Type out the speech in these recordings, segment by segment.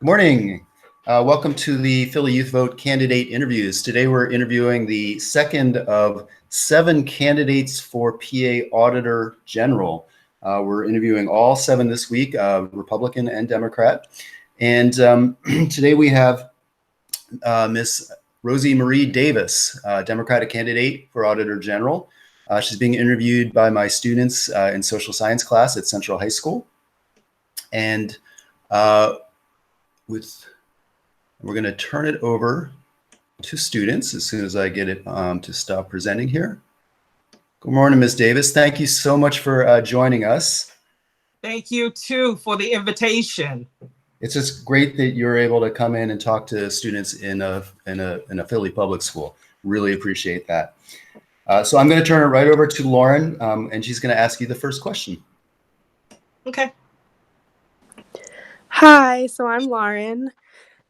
Good morning. Welcome to the Philly Youth Vote candidate interviews. Today we're interviewing the second of 7 candidates for PA Auditor General. We're interviewing all 7 this week, Republican and Democrat. And today we have Miss Rosie Marie Davis, Democratic candidate for Auditor General. She's being interviewed by my students in social science class at Central High School. And we're going to turn it over to students as soon as I get it to stop presenting here. Good morning, Ms. Davis. Thank you so much for joining us. Thank you too for the invitation. It's just great that you're able to come in and talk to students in a Philly public school. Really appreciate that. So I'm going to turn it right over to Lauren, and she's going to ask you the first question. Okay. Hi, so I'm Lauren,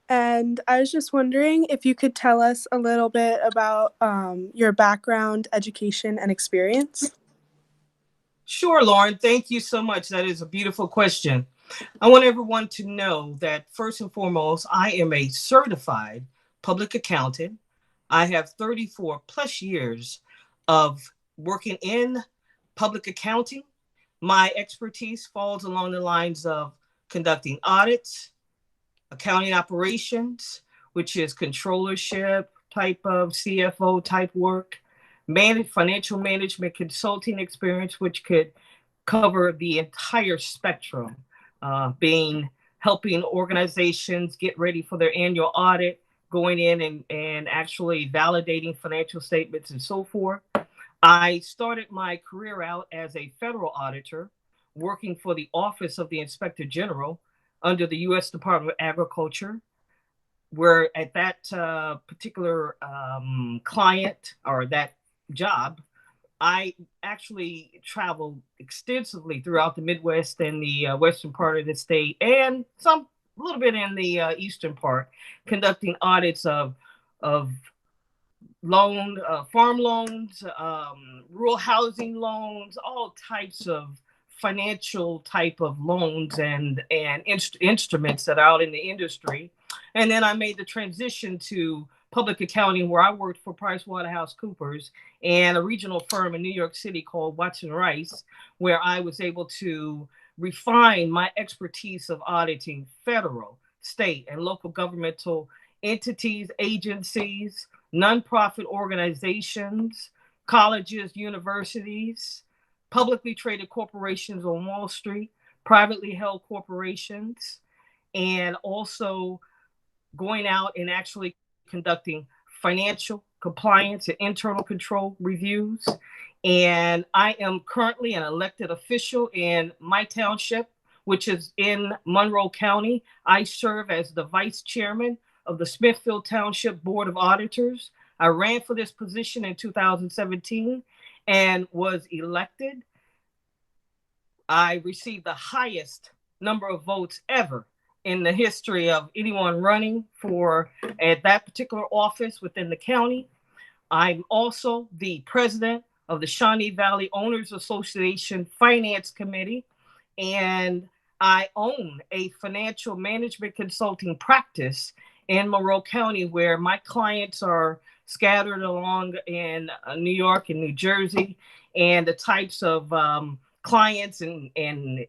and I was just wondering if you could tell us a little bit about your background, education, and experience. Sure, Lauren. Thank you so much. That is a beautiful question. I want everyone to know that first and foremost, I am a certified public accountant. I have 34 plus years of working in public accounting. My expertise falls along the lines of conducting audits, accounting operations, which is controllership type of CFO type work, financial management consulting experience, which could cover the entire spectrum, helping organizations get ready for their annual audit, going in and actually validating financial statements and so forth. I started my career out as a federal auditor, working for the Office of the Inspector General under the U.S. Department of Agriculture, where at that particular client or that job, I actually traveled extensively throughout the Midwest and the western part of the state, and a little bit in the eastern part, conducting audits of farm loans, rural housing loans, all types of financial type of loans and instruments that are out in the industry. And then I made the transition to public accounting, where I worked for PricewaterhouseCoopers and a regional firm in New York City called Watson Rice, where I was able to refine my expertise of auditing federal, state, and local governmental entities, agencies, nonprofit organizations, colleges, universities, publicly traded corporations on Wall Street, privately held corporations, and also going out and actually conducting financial compliance and internal control reviews. And I am currently an elected official in my township, which is in Monroe County. I serve as the vice chairman of the Smithfield Township Board of Auditors. I ran for this position in 2017 and was elected. I received the highest number of votes ever in the history of anyone running for at that particular office within the county. I'm also the president of the Shawnee Valley Owners Association Finance Committee, and I own a financial management consulting practice in Monroe County, where my clients are scattered along in New York and New Jersey, and the types of clients and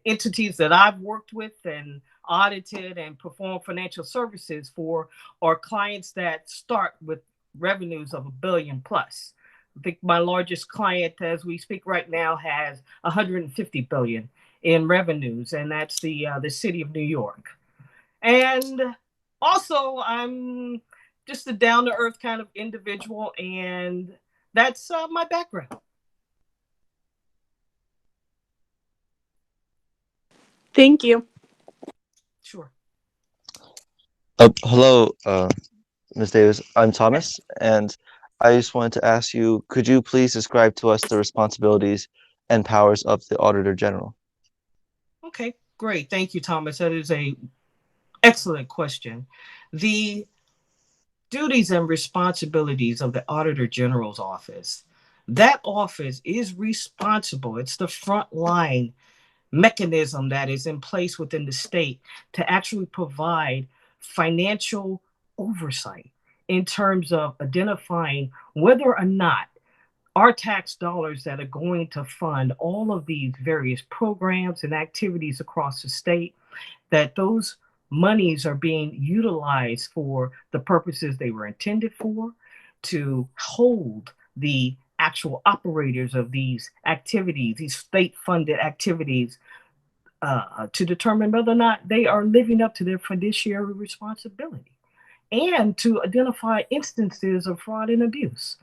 entities that I've worked with and audited and performed financial services for are clients that start with revenues of $1 billion plus. I think my largest client as we speak right now has 150 billion in revenues, and that's the city of New York. And also, I'm just a down-to-earth kind of individual, and that's my background. Thank you. Sure. Hello, Ms. Davis. I'm Thomas, and I just wanted to ask you, could you please describe to us the responsibilities and powers of the Auditor General? Okay, great. Thank you, Thomas. That is an excellent question. The duties and responsibilities of the Auditor General's office. That office is responsible. It's the front line mechanism that is in place within the state to actually provide financial oversight in terms of identifying whether or not our tax dollars that are going to fund all of these various programs and activities across the state, that those monies are being utilized for the purposes they were intended for, to hold the actual operators of these activities, these state-funded activities, to determine whether or not they are living up to their fiduciary responsibility, and to identify instances of fraud and abuse.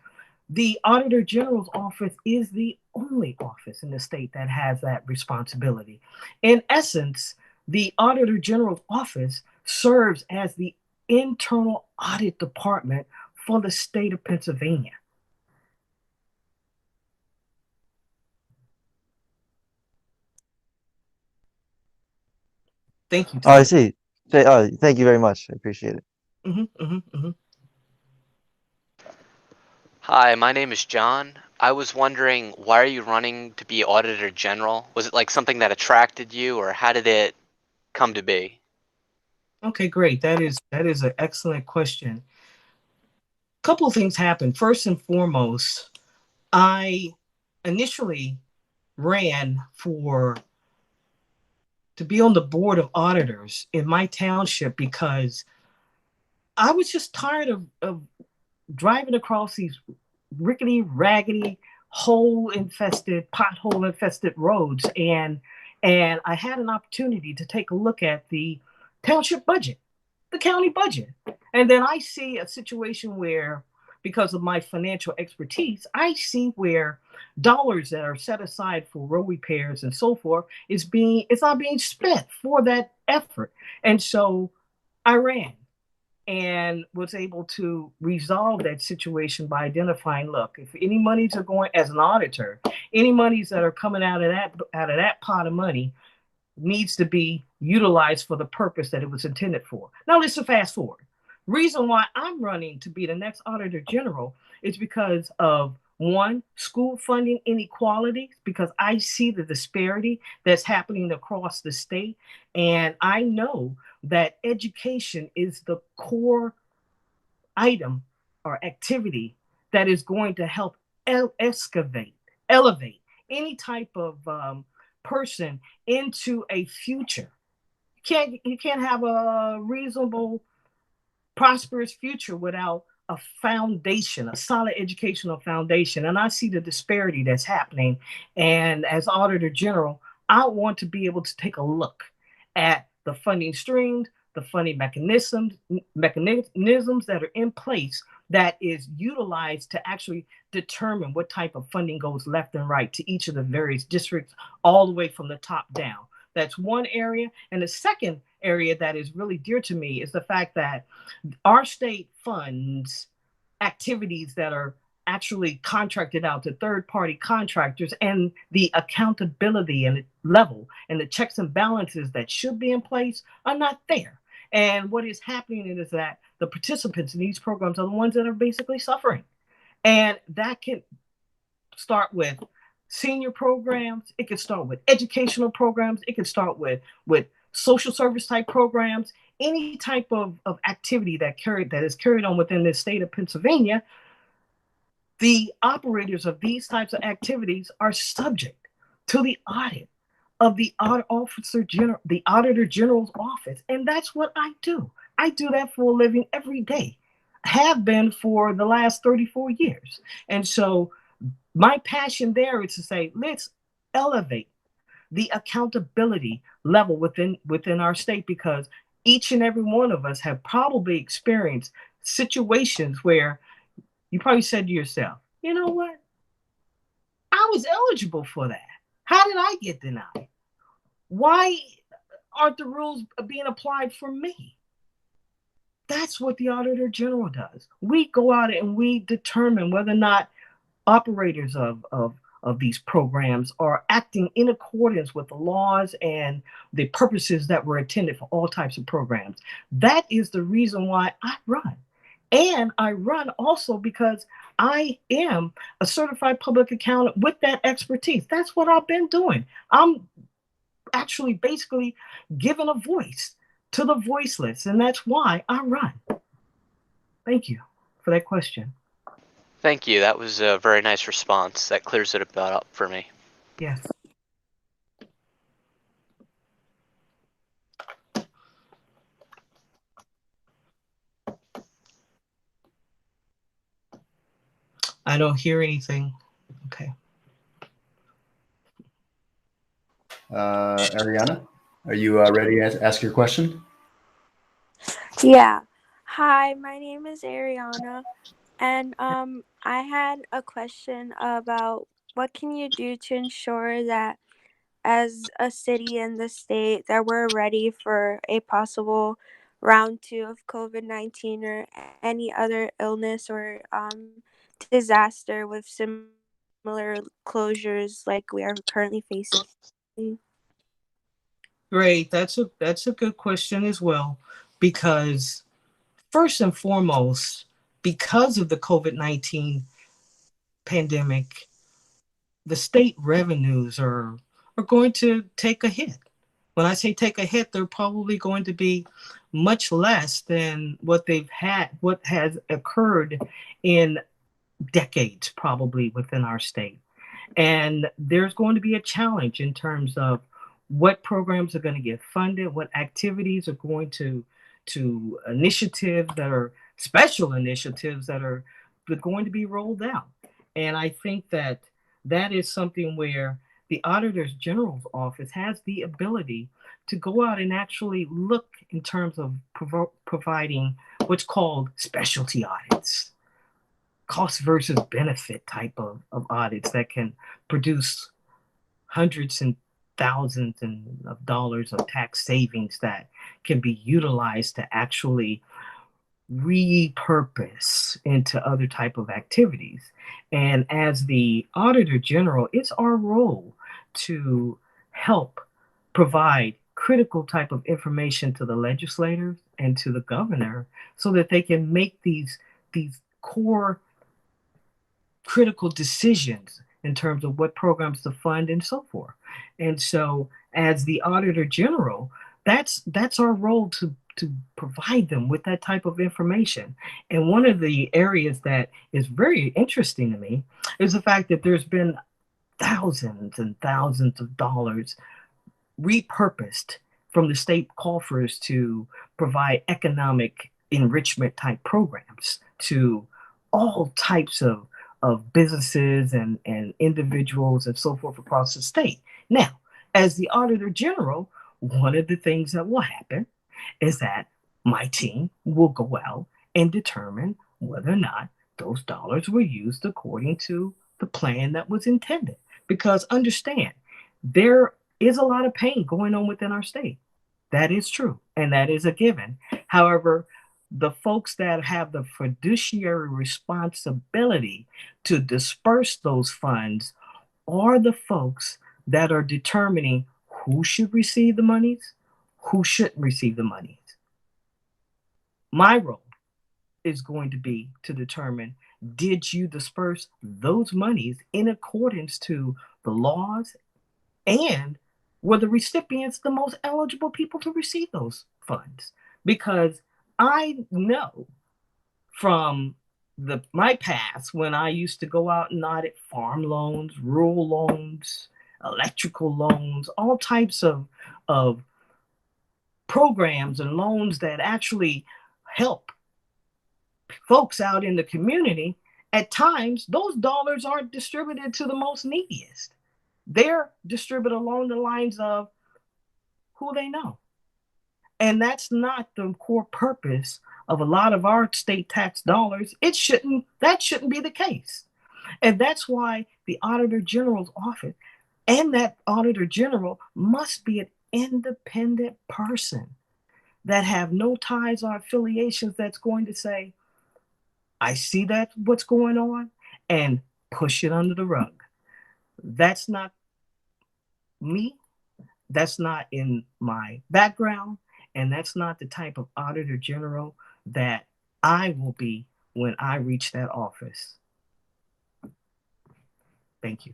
The Auditor General's office is the only office in the state that has that responsibility. In essence, the Auditor General's office serves as the internal audit department for the state of Pennsylvania. Thank you, Oh, I Tom. see. Thank you very much. I appreciate it. Hi, my name is John. I was wondering, why are you running to be Auditor General? Was it like something that attracted you, or how did it come to be? Okay, great. That is an excellent question. A couple of things happened. First and foremost, I initially ran to be on the board of auditors in my township because I was just tired of driving across these rickety, raggedy, pothole infested roads. And I had an opportunity to take a look at the township budget, the county budget. And then I see a situation where, because of my financial expertise, I see where dollars that are set aside for road repairs and so forth it's not being spent for that effort. And so I ran and was able to resolve that situation by identifying, look, if any monies are going, as an auditor, any monies that are coming out of that pot of money needs to be utilized for the purpose that it was intended for. Now let's fast forward. Reason why I'm running to be the next Auditor General is because of, one, school funding inequalities, because I see the disparity that's happening across the state. And I know that education is the core item or activity that is going to help elevate any type of person into a future. You can't have a reasonable, prosperous future without a foundation, a solid educational foundation. And I see the disparity that's happening. And as Auditor General, I want to be able to take a look at the funding streams, the funding mechanisms that are in place that is utilized to actually determine what type of funding goes left and right to each of the various districts, all the way from the top down. That's one area. And the second area that is really dear to me is the fact that our state funds activities that are actually contracted out to third-party contractors, and the accountability and the level and the checks and balances that should be in place are not there. And what is happening is that the participants in these programs are the ones that are basically suffering. And that can start with senior programs. It can start with educational programs. It can start with social service type programs. Any type of activity that is carried on within the state of Pennsylvania, the operators of these types of activities are subject to the audit of the Auditor General's office. And that's what I do. I do that for a living every day. Have been for the last 34 years. And so my passion there is to say, let's elevate the accountability level within our state, because each and every one of us have probably experienced situations where you probably said to yourself, you know what? I was eligible for that. How did I get denied? Why aren't the rules being applied for me? That's what the Auditor General does. We go out and we determine whether or not operators of these programs are acting in accordance with the laws and the purposes that were intended for all types of programs. That is the reason why I run. And I run also because I am a certified public accountant with that expertise. That's what I've been doing. I'm actually basically giving a voice to the voiceless. And that's why I run. Thank you for that question. Thank you. That was a very nice response. That clears it about up for me. Yes. I don't hear anything. Okay. Ariana, are you ready to ask your question? Yeah. Hi, my name is Ariana, and I had a question about what can you do to ensure that as a city and the state that we're ready for a possible round 2 of COVID-19 or any other illness or disaster with similar closures like we are currently facing. Great. That's a good question as well, because first and foremost, because of the COVID-19 pandemic, the state revenues are going to take a hit. When I say take a hit, they're probably going to be much less than what has occurred in decades, probably within our state. And there's going to be a challenge in terms of what programs are going to get funded, what activities are going to initiatives that are special initiatives that are going to be rolled out. And I think that that is something where the Auditor General's office has the ability to go out and actually look in terms of providing what's called specialty audits, cost versus benefit type of audits that can produce hundreds and thousands of dollars of tax savings that can be utilized to actually repurpose into other type of activities. And as the Auditor General, it's our role to help provide critical type of information to the legislators and to the governor so that they can make these core critical decisions in terms of what programs to fund and so forth. And so as the Auditor General, that's our role to provide them with that type of information. And one of the areas that is very interesting to me is the fact that there's been thousands and thousands of dollars repurposed from the state coffers to provide economic enrichment type programs to all types of businesses and individuals and so forth across the state. Now, as the Auditor General, one of the things that will happen is that my team will go out and determine whether or not those dollars were used according to the plan that was intended. Because understand, there is a lot of pain going on within our state. That is true, and that is a given. However, the folks that have the fiduciary responsibility to disperse those funds are the folks that are determining who should receive the monies, who shouldn't receive the monies. My role is going to be to determine, did you disperse those monies in accordance to the laws, and were the recipients the most eligible people to receive those funds? Because I know from my past, when I used to go out and audit farm loans, rural loans, electrical loans, all types of programs and loans that actually help folks out in the community. At times, those dollars aren't distributed to the most neediest. They're distributed along the lines of who they know. And that's not the core purpose of a lot of our state tax dollars. That shouldn't be the case. And that's why the Auditor General's office and that Auditor General must be an independent person that have no ties or affiliations that's going to say, I see that what's going on, and push it under the rug. That's not me. That's not in my background. And that's not the type of Auditor General that I will be when I reach that office. Thank you.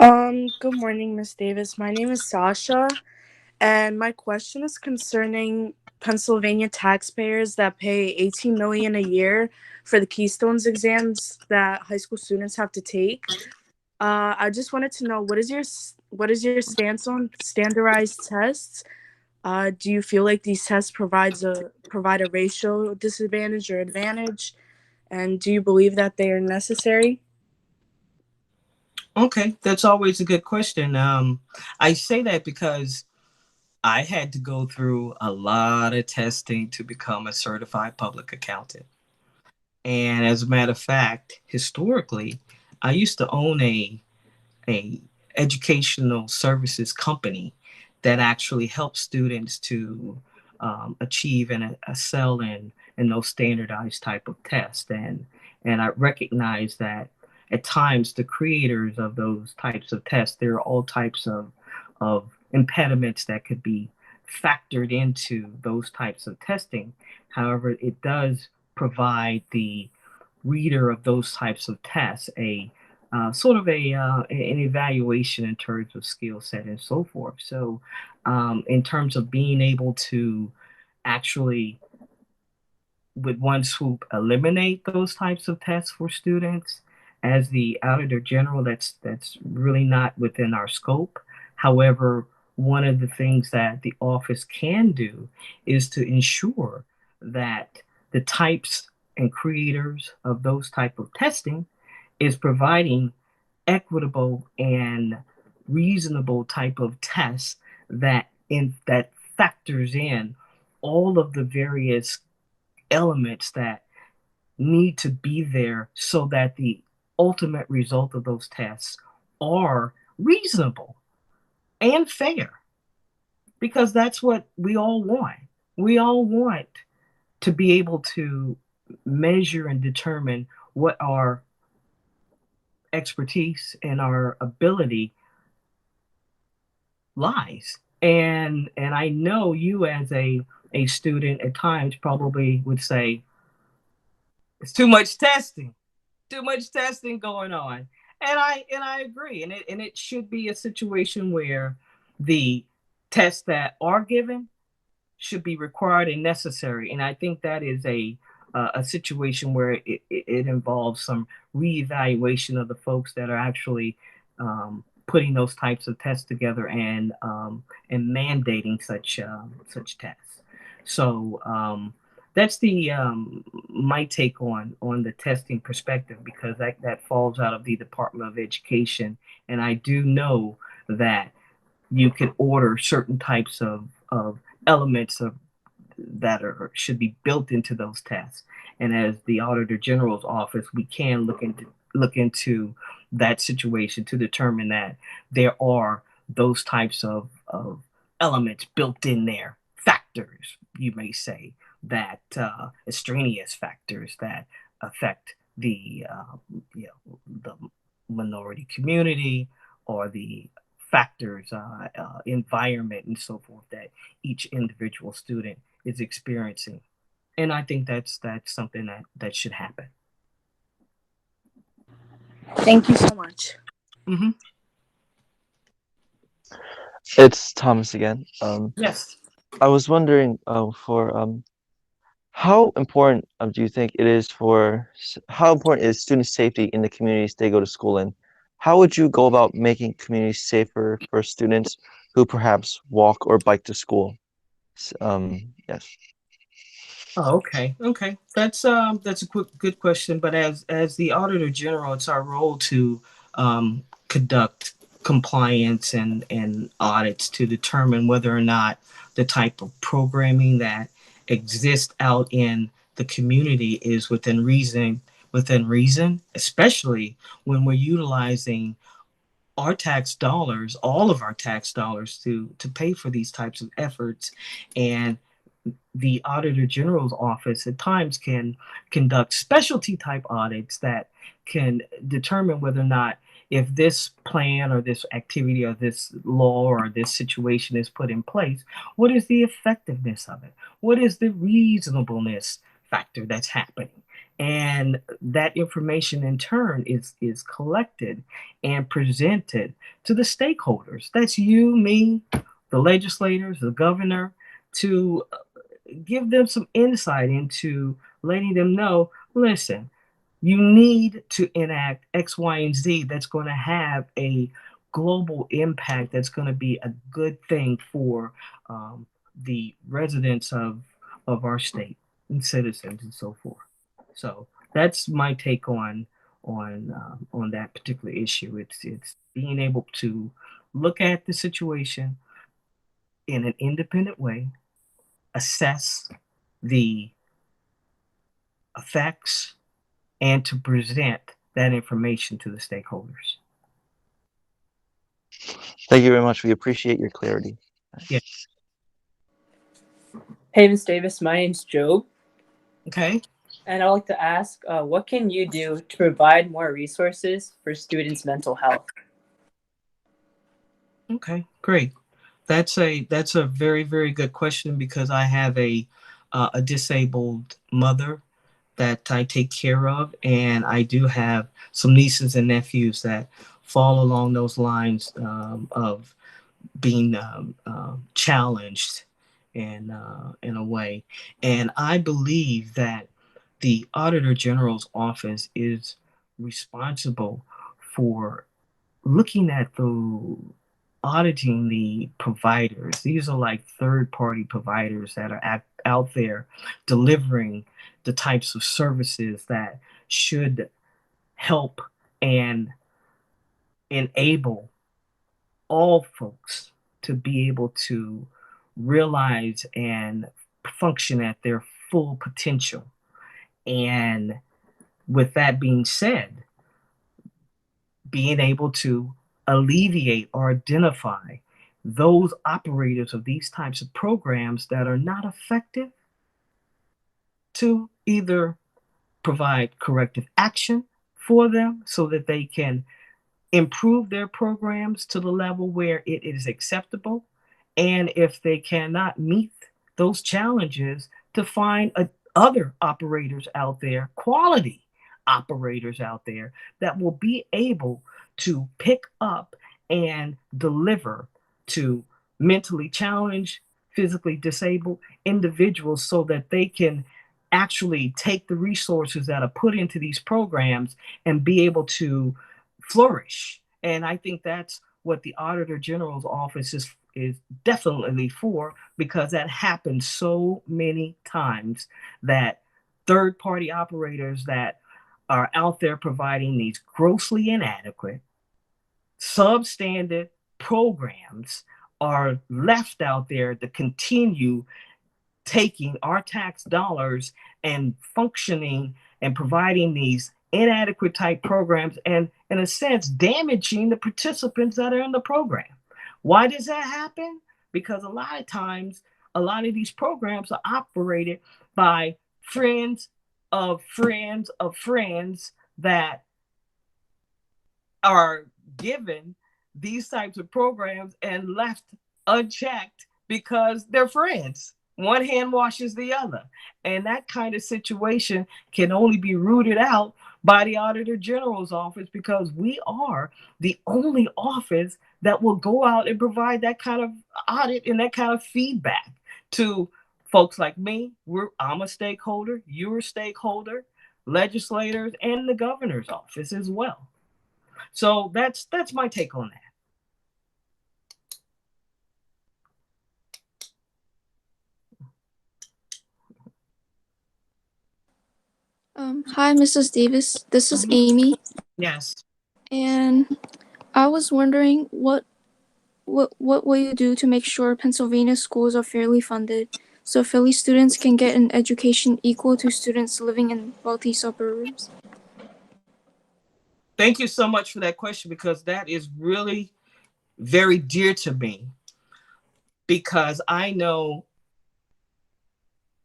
Good morning, Miss Davis. My name is Sasha, and my question is concerning Pennsylvania taxpayers that pay $18 million a year for the Keystones exams that high school students have to take. I just wanted to know what is your stance on standardized tests? Do you feel like these tests provide a racial disadvantage or advantage? And do you believe that they are necessary? Okay, that's always a good question. I say that because I had to go through a lot of testing to become a certified public accountant. And as a matter of fact, historically, I used to own a educational services company that actually helps students to achieve and excel in those standardized type of tests. And I recognize that at times the creators of those types of tests, there are all types of impediments that could be factored into those types of testing. However, it does provide the reader of those types of tests a sort of an evaluation in terms of skill set and so forth. So, in terms of being able to actually, with one swoop, eliminate those types of tests for students, as the Auditor General, that's really not within our scope. However, one of the things that the office can do is to ensure that the types and creators of those type of testing is providing equitable and reasonable type of tests that factors in all of the various elements that need to be there so that the ultimate result of those tests are reasonable and fair, because that's what we all want. We all want to be able to measure and determine what our expertise and our ability lies. And I know you as a student at times probably would say it's too much testing going on. And I agree. And it should be a situation where the tests that are given should be required and necessary. And I think that is a situation where it involves some reevaluation of the folks that are actually putting those types of tests together and mandating such tests. So that's the my take on the testing perspective, because that falls out of the Department of Education, and I do know that you can order certain types of elements of that are should be built into those tests. And as the Auditor General's office, we can look into that situation to determine that there are those types of elements built in there, factors, you may say, that extraneous factors that affect the minority community, or the factors, environment, and so forth that each individual student is experiencing. And I think that's something that should happen. Thank you so much. Mm-hmm. It's Thomas again. Yes. I was wondering for how important do you think it is how important is student safety in the communities they go to school in? How would you go about making communities safer for students who perhaps walk or bike to school? Yes. Oh, okay. Okay. That's a good question. But as the Auditor General, it's our role to conduct compliance and audits to determine whether or not the type of programming that exists out in the community is within reason, especially when we're utilizing our tax dollars, all of our tax dollars, to pay for these types of efforts. And the Auditor General's office at times can conduct specialty type audits that can determine whether or not, if this plan or this activity or this law or this situation is put in place, what is the effectiveness of it? What is the reasonableness factor that's happening? And that information in turn is collected and presented to the stakeholders. That's you, me, the legislators, the governor, to give them some insight into letting them know, listen, you need to enact X, Y, and Z that's going to have a global impact, that's going to be a good thing for the residents of our state and citizens and so forth. So that's my take on that particular issue. It's being able to look at the situation in an independent way, assess the effects, and to present that information to the stakeholders. Thank you very much. We appreciate your clarity. Yeah. Hey, Ms. Davis, my name's Job. Okay. And I'd like to ask, what can you do to provide more resources for students' mental health? Okay, great. That's a very, very good question, because I have a disabled mother that I take care of, and I do have some nieces and nephews that fall along those lines of being challenged in a way. And I believe that the Auditor General's office is responsible for looking at the auditing the providers. These are like third-party providers that are out there delivering the types of services that should help and enable all folks to be able to realize and function at their full potential. And with that being said, being able to alleviate or identify those operators of these types of programs that are not effective, to either provide corrective action for them so that they can improve their programs to the level where it is acceptable. And if they cannot meet those challenges, to find other operators out there, quality operators out there, that will be able to pick up and deliver to mentally challenged, physically disabled individuals, so that they can actually take the resources that are put into these programs and be able to flourish. And I think that's what the Auditor General's office is definitely for, because that happens so many times, that third-party operators that are out there providing these grossly inadequate, substandard programs are left out there to continue taking our tax dollars and functioning and providing these inadequate type programs, and in a sense damaging the participants that are in the program. Why does that happen? Because a lot of times, a lot of these programs are operated by friends of friends of friends that are given these types of programs and left unchecked because they're friends. One hand washes the other. And that kind of situation can only be rooted out by the Auditor General's office, because we are the only office that will go out and provide that kind of audit and that kind of feedback to folks like me. I'm a stakeholder, you're a stakeholder, legislators, and the governor's office as well. So that's my take on that. Hi, Mrs. Davis. This is Amy, Yes. and I was wondering what will you do to make sure Pennsylvania schools are fairly funded, so Philly students can get an education equal to students living in wealthy suburbs? Thank you so much for that question, because that is really very dear to me, because I know,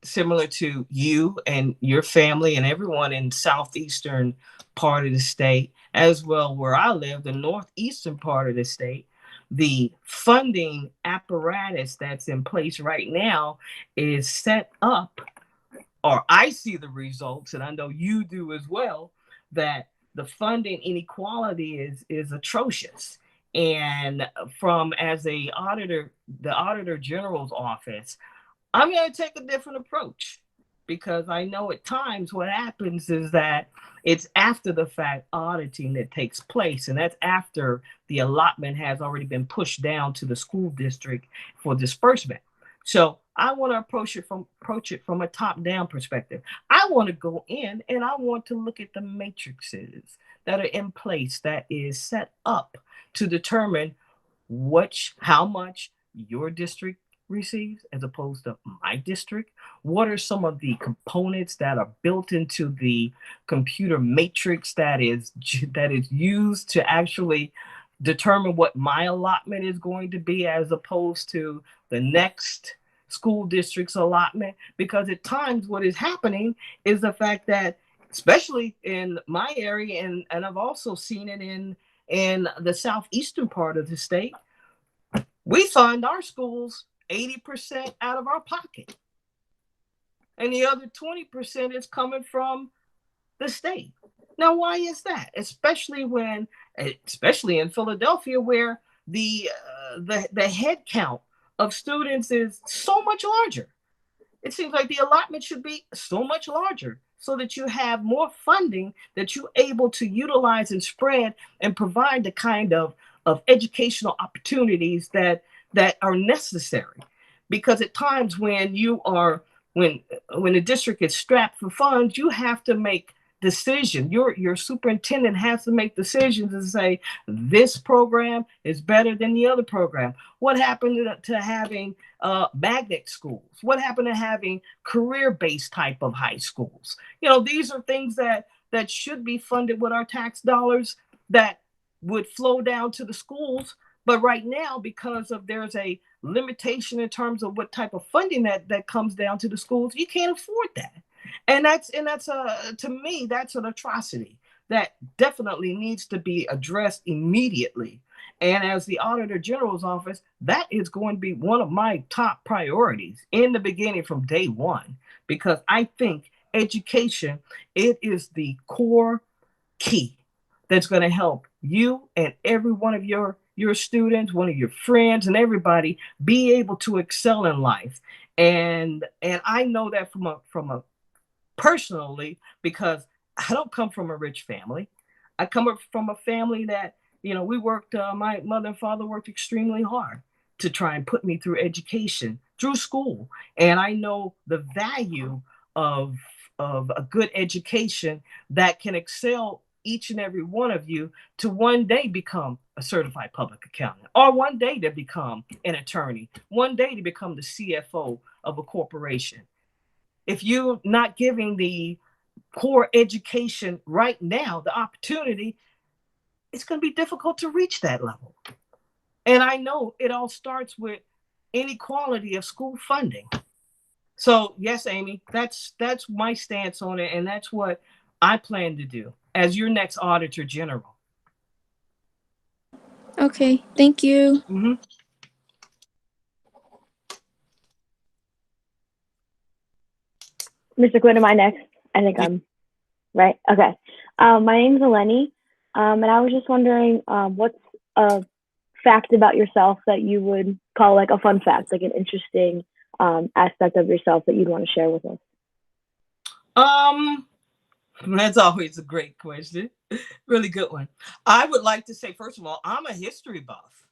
similar to you and your family and everyone in southeastern part of the state, as well where I live, the northeastern part of the state, the funding apparatus that's in place right now is set up or I see the results, and I know you do as well, that the funding inequality is atrocious. And from as a auditor, the Auditor General's office, I'm going to take a different approach, because I know at times what happens is that it's after the fact auditing that takes place, and that's after the allotment has already been pushed down to the school district for disbursement. So I want to approach it from a top-down perspective. I want to go in and I want to look at the matrices that are in place, that is set up to determine how much your district receives as opposed to my district. What are some of the components that are built into the computer matrix that is used to actually determine what my allotment is going to be as opposed to the next school district's allotment? Because at times what is happening is the fact that, especially in my area, and I've also seen it in the southeastern part of the state, we fund our schools 80% out of our pocket, and the other 20% is coming from the state. Now, why is that? Especially in Philadelphia, where the head count of students is so much larger. It seems like the allotment should be so much larger so that you have more funding that you're able to utilize and spread and provide the kind of educational opportunities that are necessary. Because at times when the district is strapped for funds, you have to make decision. Your superintendent has to make decisions and say, this program is better than the other program. What happened to having magnet schools? What happened to having career-based type of high schools? These are things that should be funded with our tax dollars, that would flow down to the schools. But right now, because there's a limitation in terms of what type of funding that comes down to the schools, you can't afford that. And that's to me, that's an atrocity that definitely needs to be addressed immediately. And as the Auditor General's office, that is going to be one of my top priorities in the beginning from day one, because I think education, it is the core key that's going to help you and every one of your students, one of your friends, and everybody be able to excel in life. And I know that from a personally, because I don't come from a rich family. I come from a family that, we worked, my mother and father worked extremely hard to try and put me through education, through school. And I know the value of a good education that can excel each and every one of you to one day become a certified public accountant, or one day to become an attorney, one day to become the CFO of a corporation. If you're not giving the core education right now, the opportunity, it's going to be difficult to reach that level. And I know it all starts with inequality of school funding. So yes, Amy, that's my stance on it, and that's what I plan to do as your next Auditor General. Okay, thank you. Mm-hmm. Mr. Quinn, am I next? I think I'm right. Okay. My name is Eleni, and I was just wondering, what's a fact about yourself that you would call like a fun fact, like an interesting aspect of yourself that you'd want to share with us? That's always a great question. Really good one. I would like to say, first of all, I'm a history buff.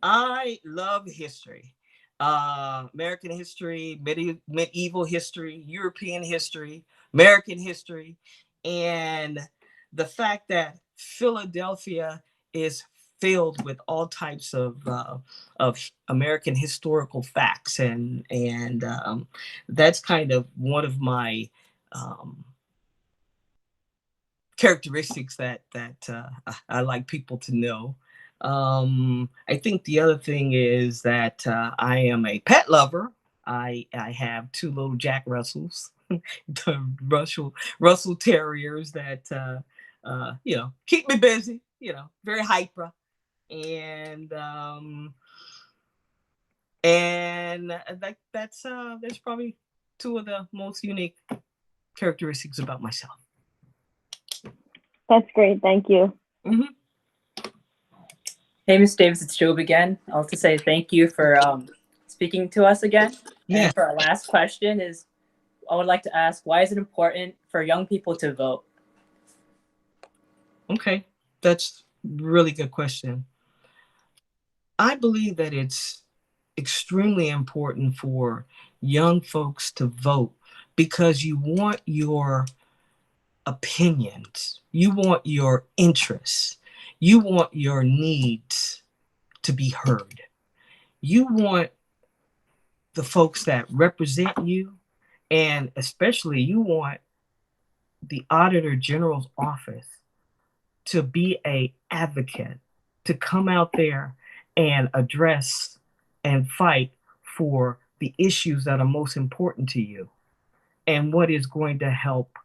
I love history. American history, medieval history, European history, American history. And the fact that Philadelphia is filled with all types of American historical facts. And that's kind of one of my characteristics that I like people to know. I think the other thing is that I am a pet lover. I have two little Jack Russells, the Russell Terriers that keep me busy. Very hyper, and that's probably two of the most unique characteristics about myself. That's great. Thank you. Mm-hmm. Hey, Ms. Davis, it's Job again. I'll just say thank you for speaking to us again. Yeah. And for our last question is, I would like to ask, why is it important for young people to vote? Okay, that's a really good question. I believe that it's extremely important for young folks to vote because you want your opinions, you want your interests, you want your needs to be heard. You want the folks that represent you, and especially you want the Auditor General's office to be a advocate, to come out there and address and fight for the issues that are most important to you and what is going to help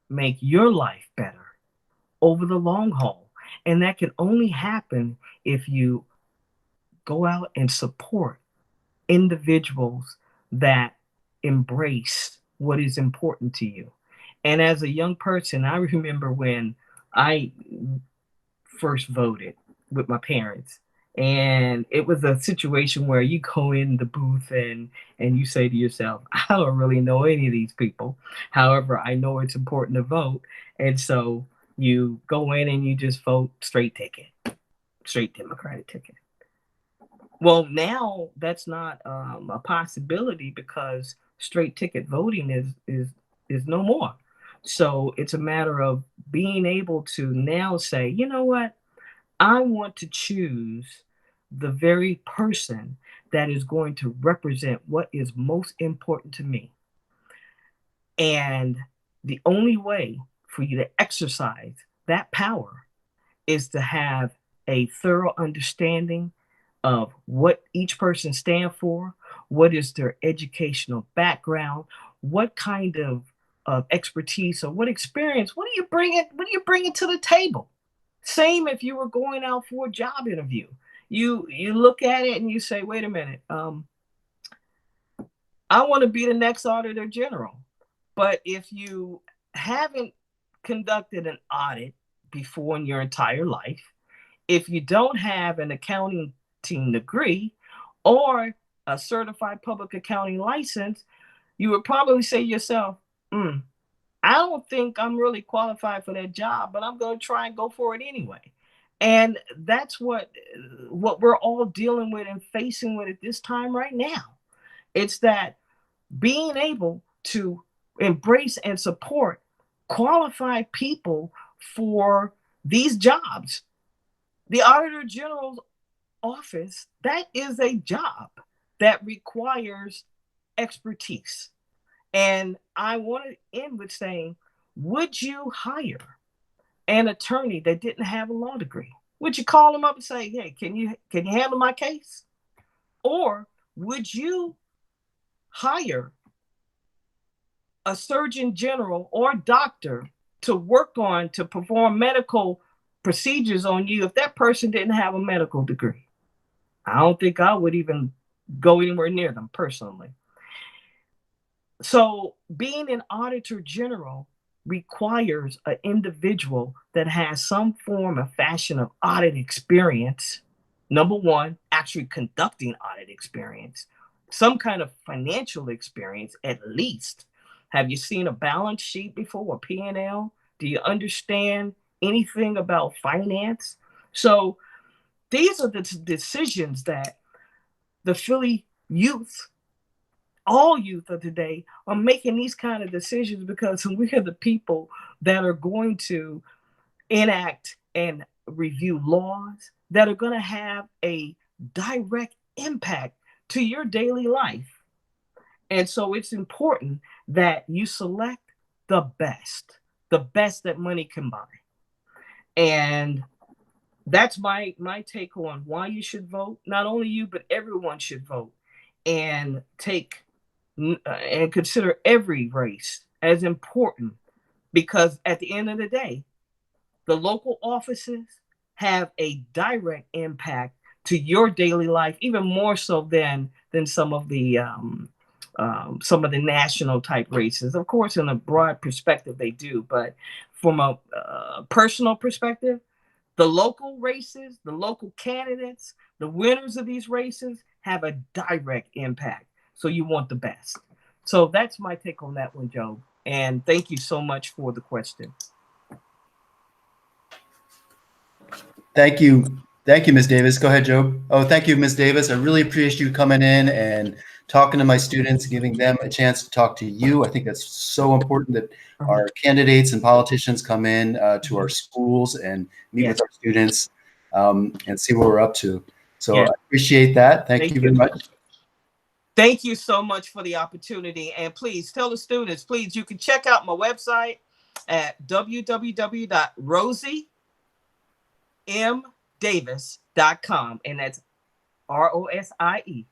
make your life better over the long haul. And that can only happen if you go out and support individuals that embrace what is important to you. And as a young person, I remember when I first voted with my parents. And it was a situation where you go in the booth and you say to yourself, I don't really know any of these people. However, I know it's important to vote. And so you go in and you just vote straight ticket, straight Democratic ticket. Well, now that's not a possibility because straight ticket voting is no more. So it's a matter of being able to now say, you know what? I want to choose the very person that is going to represent what is most important to me. And the only way for you to exercise that power is to have a thorough understanding of what each person stands for, what is their educational background, what kind of expertise or what experience, what do you bring it to the table? Same if you were going out for a job interview. You look at it and you say, wait a minute, I want to be the next Auditor General. But if you haven't conducted an audit before in your entire life, if you don't have an accounting degree or a certified public accounting license, you would probably say to yourself, I don't think I'm really qualified for that job, but I'm going to try and go for it anyway. And that's what we're all dealing with and facing with at this time right now. It's that being able to embrace and support qualified people for these jobs. The Auditor General's office, that is a job that requires expertise. And I want to end with saying, would you hire an attorney that didn't have a law degree? Would you call them up and say, hey, can you handle my case? Or would you hire a surgeon general or doctor to perform medical procedures on you if that person didn't have a medical degree? I don't think I would even go anywhere near them personally. So being an Auditor General requires an individual that has some form of fashion of audit experience. Number one, actually conducting audit experience, some kind of financial experience at least. Have you seen a balance sheet before, a P&L? Do you understand anything about finance? So these are the decisions that the Philly youth, all youth of today, are making these kind of decisions because we are the people that are going to enact and review laws that are going to have a direct impact to your daily life. And so it's important that you select the best that money can buy. And that's my take on why you should vote. Not only you, but everyone should vote and take and consider every race as important, because at the end of the day, the local offices have a direct impact to your daily life, even more so than some of the some of the national type races. Of course, in a broad perspective, they do, but from a personal perspective, the local races, the local candidates, the winners of these races have a direct impact. So you want the best. So that's my take on that one, Joe. And thank you so much for the question. Thank you. Thank you, Ms. Davis. Go ahead, Joe. Oh, thank you, Ms. Davis. I really appreciate you coming in and talking to my students, giving them a chance to talk to you. I think that's so important that our candidates and politicians come in to our schools and meet with our students and see what we're up to. So I appreciate that. Thank you very much. Thank you so much for the opportunity. And please tell the students, please, you can check out my website at www.rosiemdavis.com. And that's ROSIE.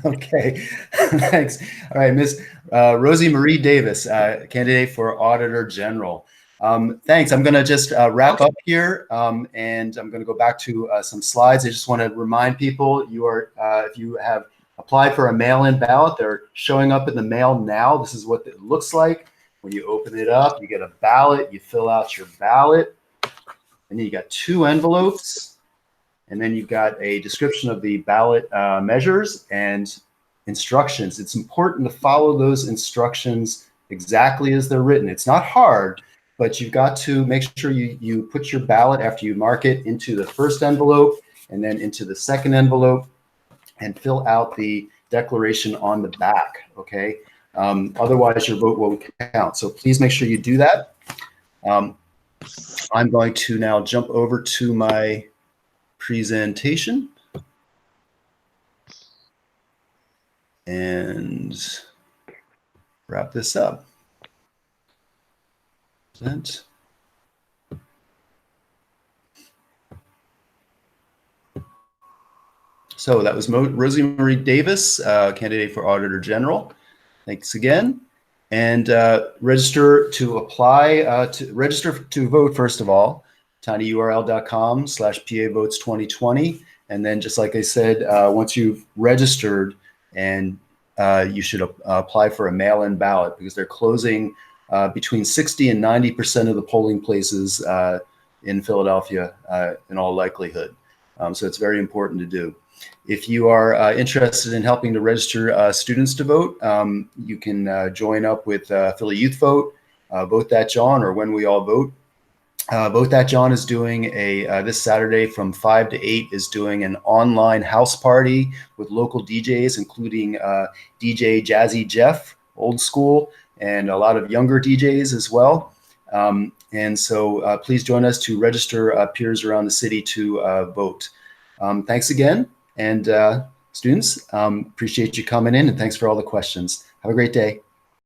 Okay, thanks. All right, Miss Rosie Marie Davis, candidate for Auditor General. Thanks. I'm going to just wrap up here, and I'm going to go back to some slides. I just want to remind people, you are if you have applied for a mail-in ballot, they're showing up in the mail now. This is what it looks like. When you open it up, you get a ballot. You fill out your ballot, and then you got 2 envelopes. And then you've got a description of the ballot measures and instructions. It's important to follow those instructions exactly as they're written. It's not hard, but you've got to make sure you put your ballot after you mark it into the first envelope and then into the second envelope and fill out the declaration on the back, okay? Otherwise, your vote won't count. So please make sure you do that. I'm going to now jump over to my presentation and wrap this up. Present. So that was Rosie Marie Davis, candidate for Auditor General. Thanks again. And register to apply, register to vote, first of all, tinyurl.com/PAVotes2020. And then, just like I said, once you've registered, and you should apply for a mail-in ballot, because they're closing between 60 and 90% of the polling places in Philadelphia in all likelihood. So it's very important to do. If you are interested in helping to register students to vote, you can join up with Philly Youth Vote, Vote That Jawn, or When We All Vote. Vote That Jawn is doing this Saturday from 5 to 8 is doing an online house party with local DJs, including DJ Jazzy Jeff, old school, and a lot of younger DJs as well. And so please join us to register peers around the city to vote. Thanks again. And students, appreciate you coming in, and thanks for all the questions. Have a great day.